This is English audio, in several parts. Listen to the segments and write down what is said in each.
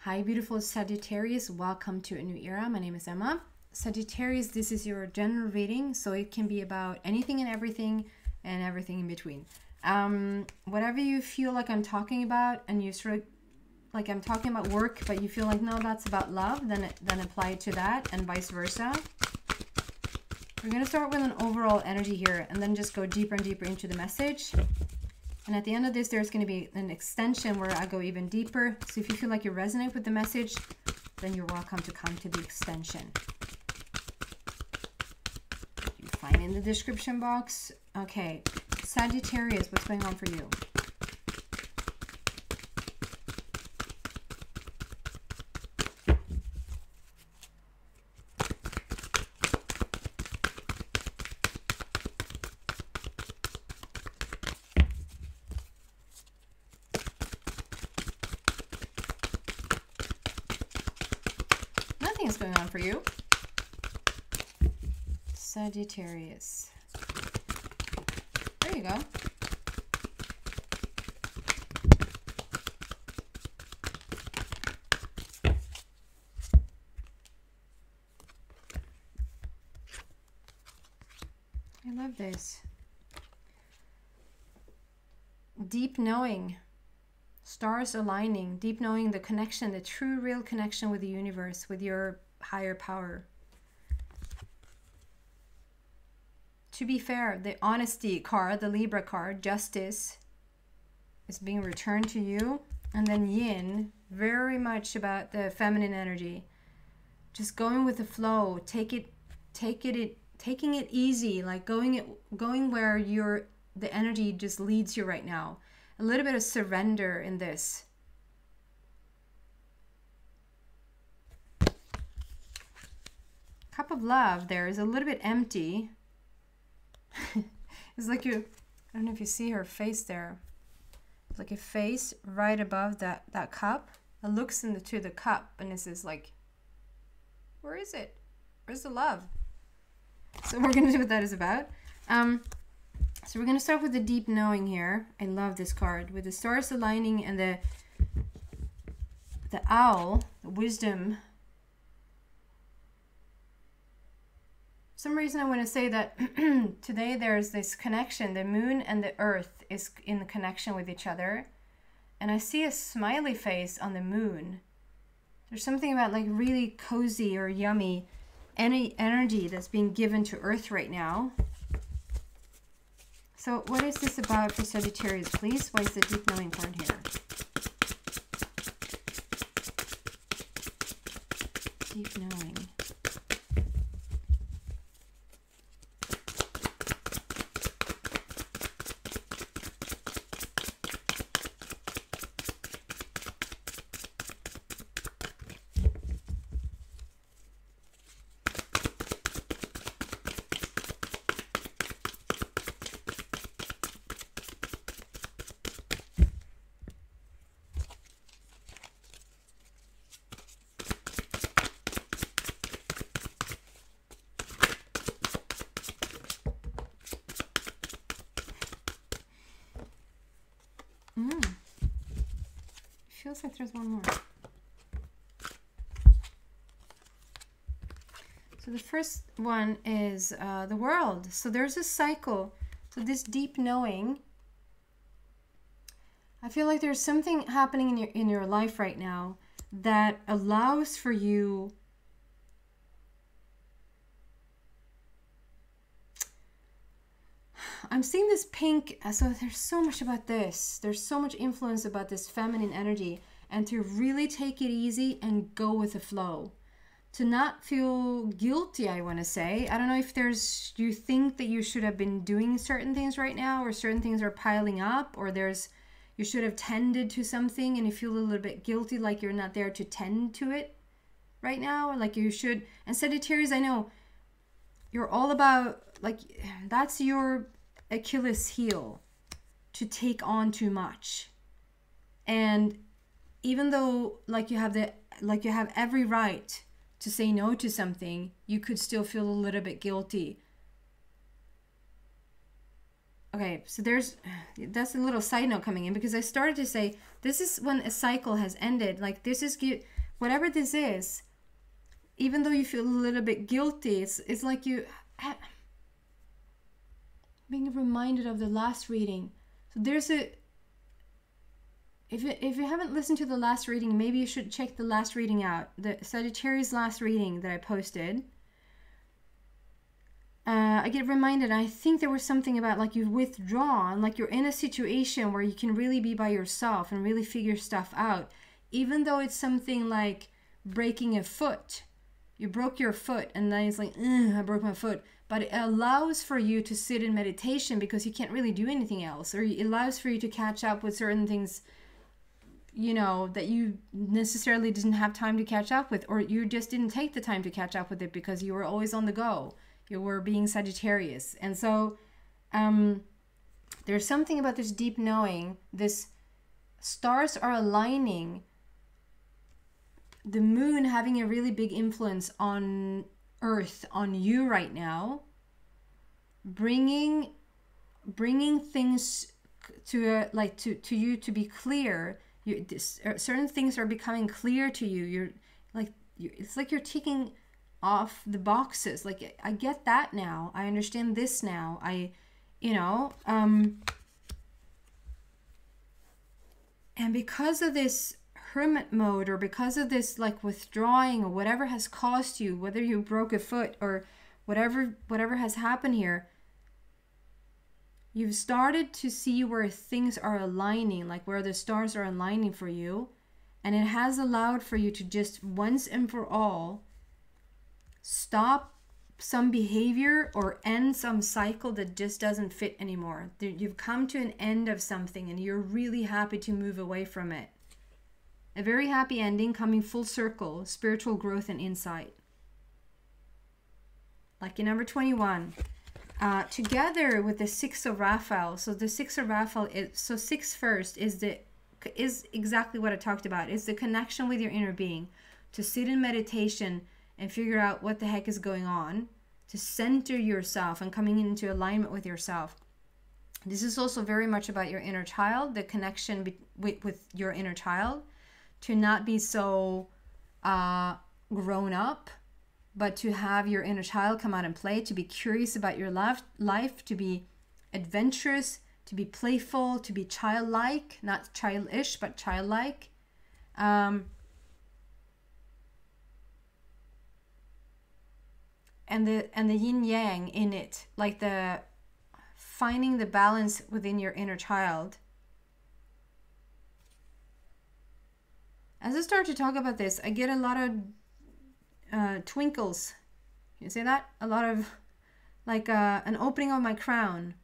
Hi, beautiful Sagittarius. Welcome to a new era. My name is Emma. Sagittarius, this is your general reading, so it can be about anything and everything in between. Whatever you feel like I'm talking about, and you sort of like I'm talking about work, but you feel like no, that's about love, then apply it to that, and vice versa. We're gonna start with an overall energy here, and then just go deeper and deeper into the message. And at the end of this, there's going to be an extension where I go even deeper. So if you feel like you resonate with the message, then you're welcome to come to the extension. You find in the description box. Okay, Sagittarius, what's going on for you? Is going on for you, Sagittarius. There you go. I love this. Deep knowing. Stars aligning, deep knowing, the connection, the true real connection with the universe, with your higher power. To be fair, the honesty card, the Libra card, justice, is being returned to you. And then yin, very much about the feminine energy. Just going with the flow, taking it easy, like going where the energy just leads you right now. A little bit of surrender in this. Cup of love there is a little bit empty. It's like I don't know if you see her face there. It's like a face right above that cup. It looks into the cup and it says like, where is it? Where's the love? So we're going to do what that is about. So we're going to start with the deep knowing here. I love this card. With the stars aligning and the owl, the wisdom. For some reason I want to say that today there's this connection. The moon and the earth is in connection with each other. And I see a smiley face on the moon. There's something about like really cozy or yummy energy that's being given to earth right now. So what is this about for Sagittarius, please? Why is the deep knowing card here? Deep knowing. Feels like there's one more. So the first one is the world. So there's a cycle. So this deep knowing, I feel like there's something happening in your life right now that allows for you I'm seeing this pink, so there's so much about this. There's so much influence about this feminine energy, and to really take it easy and go with the flow. To not feel guilty, I want to say. I don't know if you think that you should have been doing certain things right now, or certain things are piling up, or you should have tended to something and you feel a little bit guilty, like you're not there to tend to it right now, or like you should. And Sagittarius, I know you're all about, like, that's your Achilles heel, to take on too much. And even though like you have every right to say no to something, you could still feel a little bit guilty okay, so that's a little side note coming in, because I started to say this is when a cycle has ended. Like this is whatever this is, even though you feel a little bit guilty, it's like you being reminded of the last reading. So there's a, if you haven't listened to the last reading, maybe you should check the last reading out, the Sagittarius last reading that I posted. I get reminded, I think there was something about like you've withdrawn, like you're in a situation where you can really be by yourself and really figure stuff out, even though it's something like breaking a foot. You broke your foot and then it's like, I broke my foot. But it allows for you to sit in meditation because you can't really do anything else. Or it allows for you to catch up with certain things, you know, that you necessarily didn't have time to catch up with. Or you just didn't take the time to catch up with it because you were always on the go. You were being Sagittarius. And so there's something about this deep knowing. This stars are aligning. The moon having a really big influence on Earth, on you right now, bringing things to to you to be clear. Certain things are becoming clear to you. It's like you're ticking off the boxes. Like, I get that now. I understand this now. And because of this hermit mode, or because of this like withdrawing, or whatever has caused you, whether you broke a foot or whatever has happened here, you've started to see where things are aligning, like where the stars are aligning for you, and it has allowed for you to just once and for all stop some behavior or end some cycle that just doesn't fit anymore. You've come to an end of something and you're really happy to move away from it. A very happy ending coming full circle, spiritual growth and insight. Lucky number 21. Together with the 6 of Raphael. So the 6 of Raphael is, so 6 first is exactly what I talked about. It's the connection with your inner being. To sit in meditation and figure out what the heck is going on. To center yourself and coming into alignment with yourself. This is also very much about your inner child, the connection with your inner child. To not be so grown up, but to have your inner child come out and play, to be curious about your life, to be adventurous, to be playful, to be childlike, not childish, but childlike. And the yin yang in it, like the finding the balance within your inner child. As I start to talk about this, I get a lot of twinkles. Can you say that? A lot of, like an opening of my crown.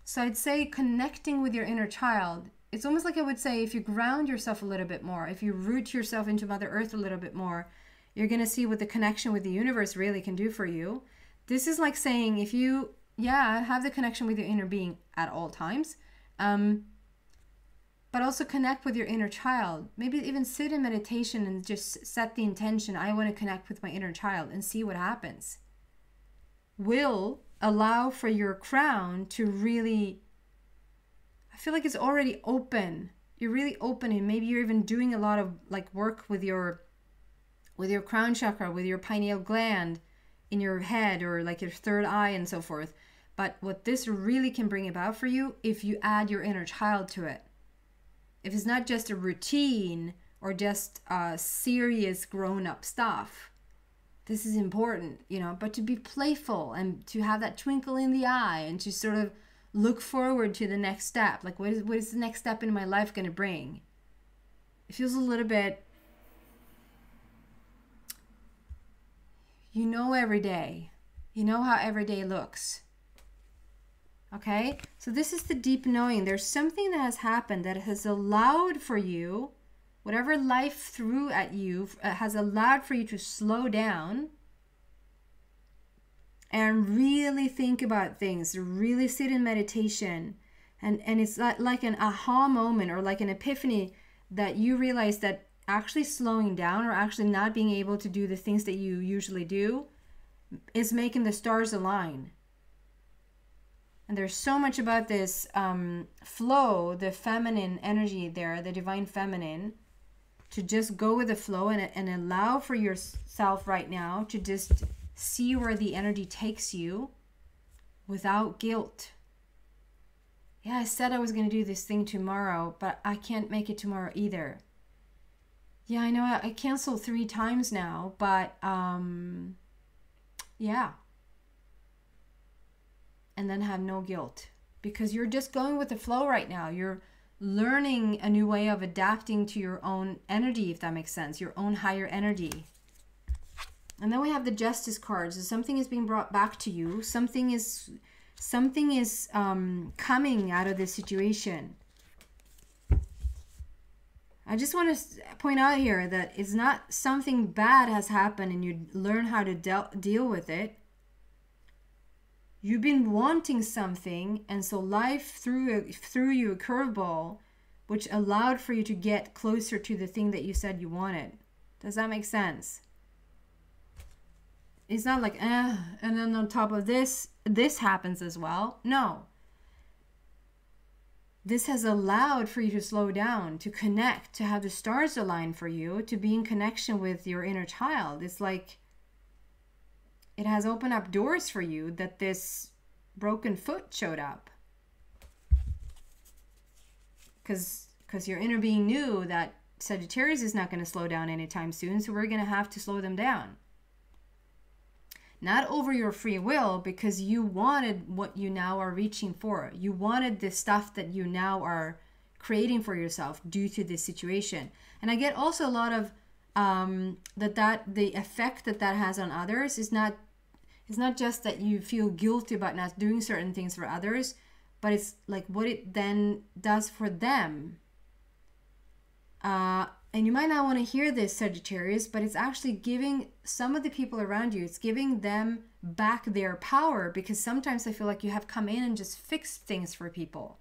So I'd say connecting with your inner child. It's almost like I would say if you ground yourself a little bit more, if you root yourself into Mother Earth a little bit more, you're going to see what the connection with the universe really can do for you. This is like saying if you, have the connection with your inner being at all times, but also connect with your inner child. Maybe even sit in meditation and just set the intention, I want to connect with my inner child, and see what happens. Will allow for your crown to really, I feel like it's already open. You're really open, and maybe you're even doing a lot of like work with your crown chakra, with your pineal gland in your head, or like your third eye and so forth. But what this really can bring about for you, if you add your inner child to it. If it's not just a routine or just serious grown-up stuff, this is important, but to be playful and to have that twinkle in the eye and to sort of look forward to the next step. Like, what is the next step in my life going to bring? It feels a little bit, every day. You know how every day looks. Okay, so this is the deep knowing. There's something that has happened that has allowed for you, whatever life threw at you, has allowed for you to slow down and really think about things, really sit in meditation. And it's like an aha moment, or like an epiphany, that you realize that actually slowing down, or actually not being able to do the things that you usually do, is making the stars align. And there's so much about this flow, the feminine energy there, the divine feminine, to just go with the flow and allow for yourself right now to just see where the energy takes you without guilt. Yeah, I said I was going to do this thing tomorrow, but I can't make it tomorrow either. Yeah, I know I canceled 3 times now, but yeah. And then have no guilt, because you're just going with the flow right now. You're learning a new way of adapting to your own energy, if that makes sense, your own higher energy. And then we have the Justice cards. So something is being brought back to you. Something is coming out of this situation. I just want to point out here that it's not something bad has happened and you learn how to deal with it. You've been wanting something, and so life threw you a curveball, which allowed for you to get closer to the thing that you said you wanted. Does that make sense? It's not like, and then on top of this happens as well. No. This has allowed for you to slow down, to connect, to have the stars align for you, to be in connection with your inner child. It's like it has opened up doors for you that this broken foot showed up. Because your inner being knew that Sagittarius is not going to slow down anytime soon, so we're going to have to slow them down. Not over your free will, because you wanted what you now are reaching for. You wanted the stuff that you now are creating for yourself due to this situation. And I get also a lot of the effect that has on others is not just that you feel guilty about not doing certain things for others, but it's like what it then does for them. And you might not want to hear this, Sagittarius, but it's actually giving some of the people around you, it's giving them back their power, because sometimes I feel like you have come in and just fixed things for people.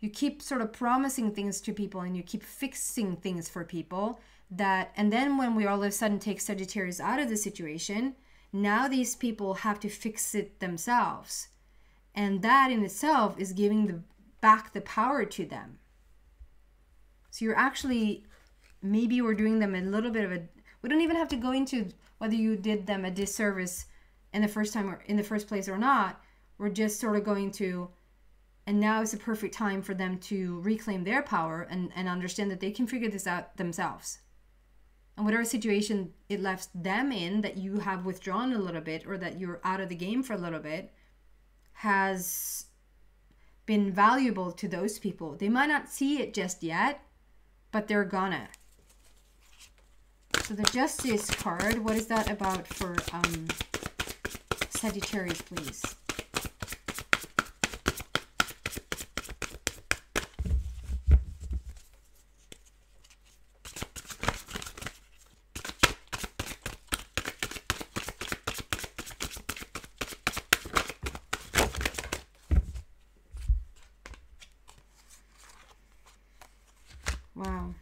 You keep sort of promising things to people and you keep fixing things for people and then when we all of a sudden take Sagittarius out of the situation, now these people have to fix it themselves. And that in itself is giving back the power to them. So you're actually, maybe we're doing them a little bit of we don't even have to go into whether you did them a disservice in the first time or in the first place or not. We're just sort of going to, and now is the perfect time for them to reclaim their power and understand that they can figure this out themselves. And whatever situation it left them in, that you have withdrawn a little bit or that you're out of the game for a little bit, has been valuable to those people. They might not see it just yet, but they're gonna. So the Justice card, what is that about for Sagittarius, please? Wow.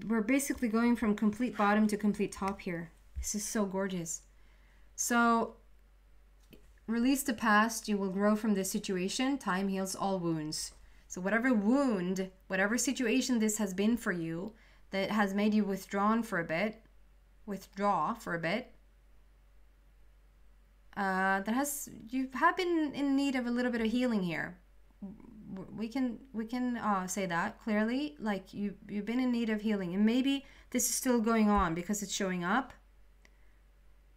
We're basically going from complete bottom to complete top here. This is so gorgeous. So, release the past. You will grow from this situation. Time heals all wounds. So whatever wound, whatever situation this has been for you that has made you withdraw for a bit, you have been in need of a little bit of healing here. We can say that clearly, like you've been in need of healing, and maybe this is still going on because it's showing up.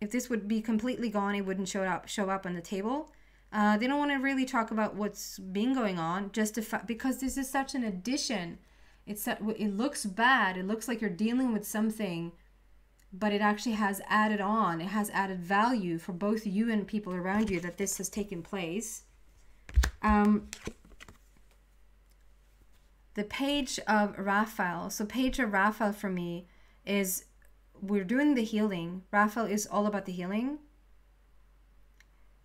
If this would be completely gone, it wouldn't show up on the table. They don't want to really talk about what's been going on, just because this is such an addition. It looks bad. It looks like you're dealing with something, but it actually has added on. It has added value for both you and people around you that this has taken place. The Page of Raphael. So Page of Raphael for me is, we're doing the healing. Raphael is all about the healing.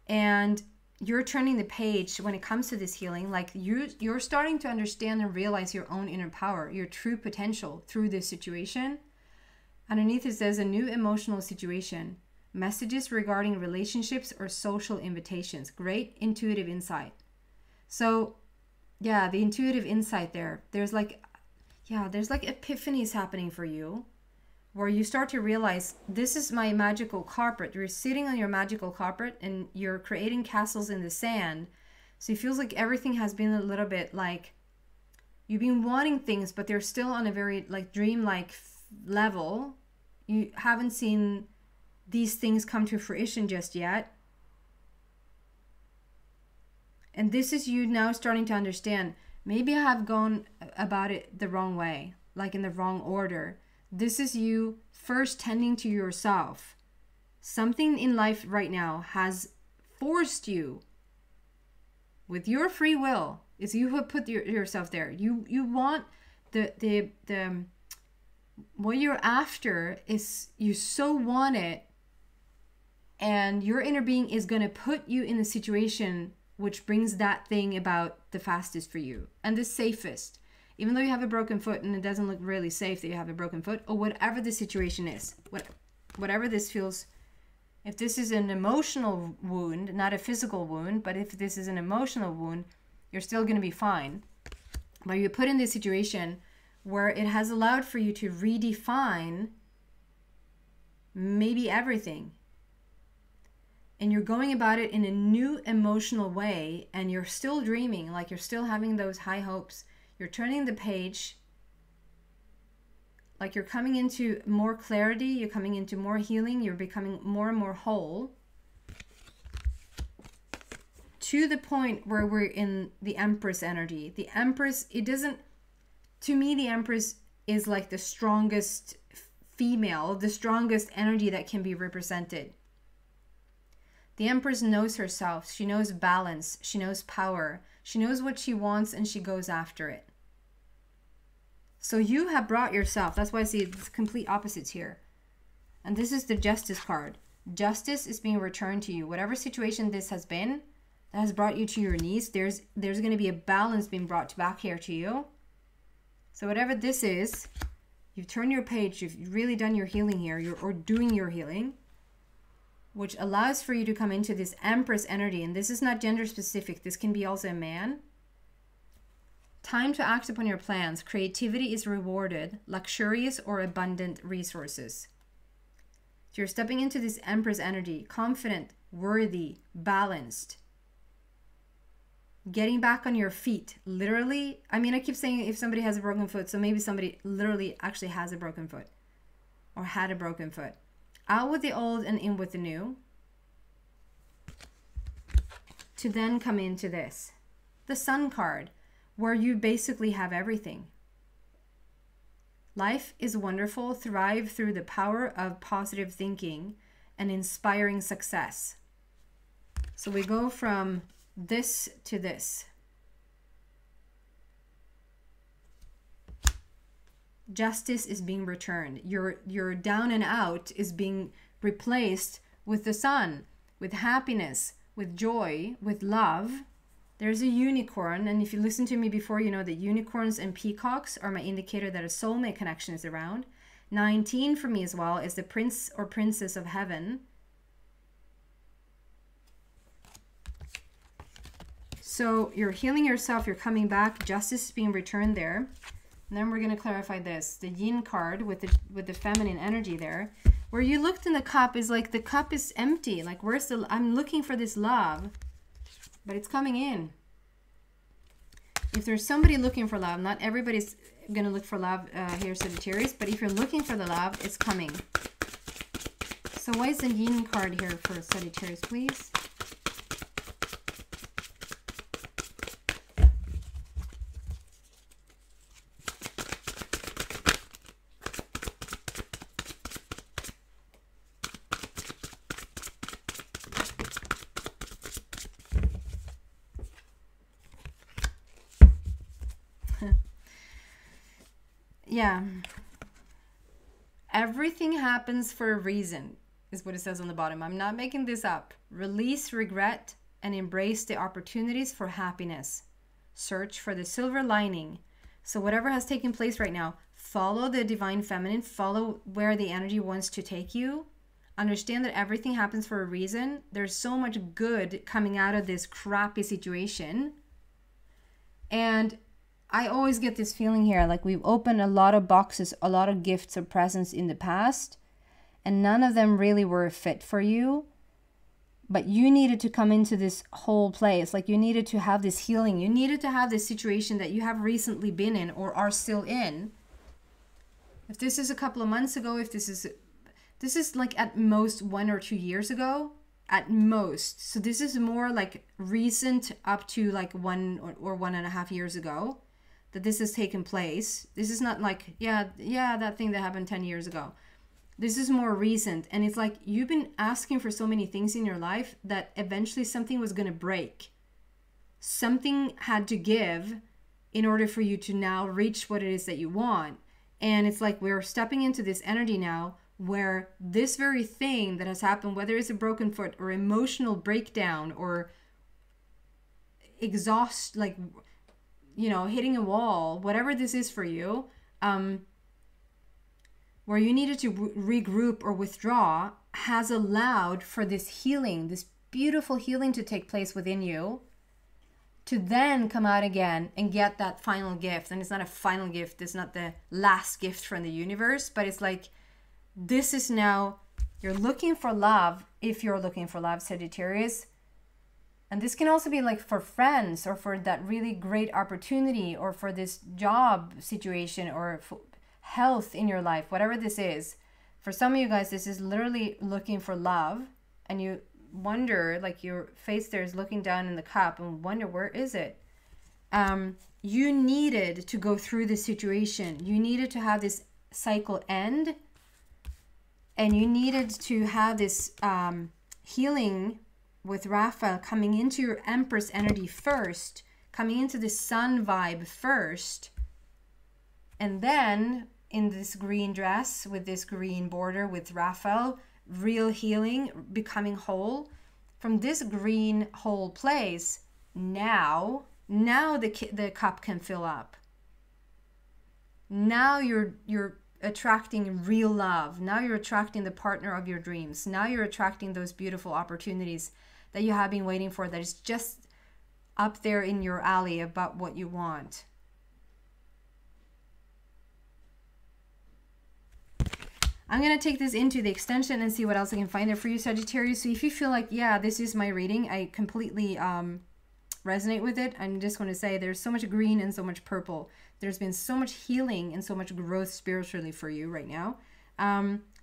And you're turning the page when it comes to this healing. Like you're starting to understand and realize your own inner power, your true potential through this situation. Underneath it says a new emotional situation. Messages regarding relationships or social invitations. Great intuitive insight. So, yeah, the intuitive insight there. There's like epiphanies happening for you, where you start to realize, this is my magical carpet. You're sitting on your magical carpet and you're creating castles in the sand. So it feels like everything has been a little bit like, you've been wanting things, but they're still on a very like dreamlike level. You haven't seen these things come to fruition just yet. And this is you now starting to understand, maybe I have gone about it the wrong way, like in the wrong order. This is you first tending to yourself. Something in life right now has forced you, with your free will, is you have put yourself there. You want the what you're after is, you so want it, and your inner being is going to put you in a situation which brings that thing about the fastest for you and the safest. Even though you have a broken foot and it doesn't look really safe that you have a broken foot, or whatever the situation is, whatever this feels, if this is an emotional wound, not a physical wound, but if this is an emotional wound, you're still going to be fine. But you're put in this situation where it has allowed for you to redefine maybe everything. And you're going about it in a new emotional way, and you're still dreaming, like you're still having those high hopes. You're turning the page, like you're coming into more clarity, you're coming into more healing, you're becoming more and more whole, to the point where we're in the Empress energy. The Empress, it doesn't, to me, the Empress is like the strongest female, the strongest energy that can be represented. The Empress knows herself. She knows balance. She knows power. She knows what she wants, and she goes after it. So you have brought yourself. That's why I see it's complete opposites here. And this is the Justice card. Justice is being returned to you. Whatever situation this has been that has brought you to your knees, there's going to be a balance being brought back here to you. So whatever this is, you've turned your page. You've really done your healing here, or doing your healing, which allows for you to come into this Empress energy. And this is not gender specific. This can be also a man. Time to act upon your plans. Creativity is rewarded. Luxurious or abundant resources. So you're stepping into this Empress energy. Confident, worthy, balanced. Getting back on your feet. Literally, I mean, I keep saying if somebody has a broken foot, so maybe somebody literally actually has a broken foot. Or had a broken foot. Out with the old and in with the new. To then come into this. The Sun card, where you basically have everything. Life is wonderful. Thrive through the power of positive thinking and inspiring success. So we go from this to this. Justice is being returned. Your down and out is being replaced with the sun, with happiness, with joy, with love. There's a unicorn, and if you listen to me before, you know that unicorns and peacocks are my indicator that a soulmate connection is around. 19 for me as well is the prince or princess of heaven. So you're healing yourself, you're coming back, justice is being returned there. And then we're going to clarify this. The yin card with the feminine energy there. Where you looked in the cup is like the cup is empty. Like where's the, I'm looking for this love, but it's coming in. If there's somebody looking for love, not everybody's going to look for love here, Sagittarius, but if you're looking for the love, it's coming. So why is the yin card here for Sagittarius, please? Yeah. Everything happens for a reason, is what it says on the bottom. I'm not making this up. Release regret and embrace the opportunities for happiness. Search for the silver lining. So whatever has taken place right now, follow the divine feminine, follow where the energy wants to take you. Understand that everything happens for a reason. There's so much good coming out of this crappy situation. And I always get this feeling here, like we've opened a lot of boxes, a lot of gifts or presents in the past, and none of them really were a fit for you. But you needed to come into this whole place. Like you needed to have this healing. You needed to have this situation that you have recently been in or are still in. If this is a couple of months ago, if this is like at most 1 or 2 years ago, at most. So this is more like recent, up to like 1 or 1.5 years ago that this has taken place. This is not like, yeah, that thing that happened 10 years ago. This is more recent. And it's like you've been asking for so many things in your life that eventually something was going to break. Something had to give in order for you to now reach what it is that you want. And it's like we're stepping into this energy now where this very thing that has happened, whether it's a broken foot or emotional breakdown or exhaust, like, you know, hitting a wall, whatever this is for you, where you needed to regroup or withdraw, has allowed for this healing, this beautiful healing to take place within you, to then come out again and get that final gift. And it's not a final gift, it's not the last gift from the universe, but it's like, this is now, you're looking for love, if you're looking for love, Sagittarius. And this can also be like for friends or for that really great opportunity or for this job situation or for health in your life, whatever this is. For some of you guys, this is literally looking for love, and you wonder, like your face there is looking down in the cup and wonder, where is it? You needed to go through this situation. You needed to have this cycle end, and you needed to have this healing with Raphael coming into your Empress energy first, coming into the sun vibe first, and then in this green dress with this green border with Raphael, real healing, becoming whole. From this green whole place, now the cup can fill up. Now you're attracting real love. Now you're attracting the partner of your dreams. Now you're attracting those beautiful opportunities that you have been waiting for, that is just up there in your alley about what you want. I'm going to take this into the extension and see what else I can find there for you, Sagittarius. So if you feel like, yeah, this is my reading, I completely resonate with it, I'm just going to say there's so much green and so much purple. There's been so much healing and so much growth spiritually for you right now.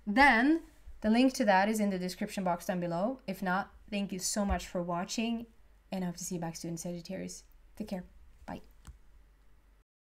Then the link to that is in the description box down below. If not, thank you so much for watching, and I hope to see you back soon, Sagittarius. Take care.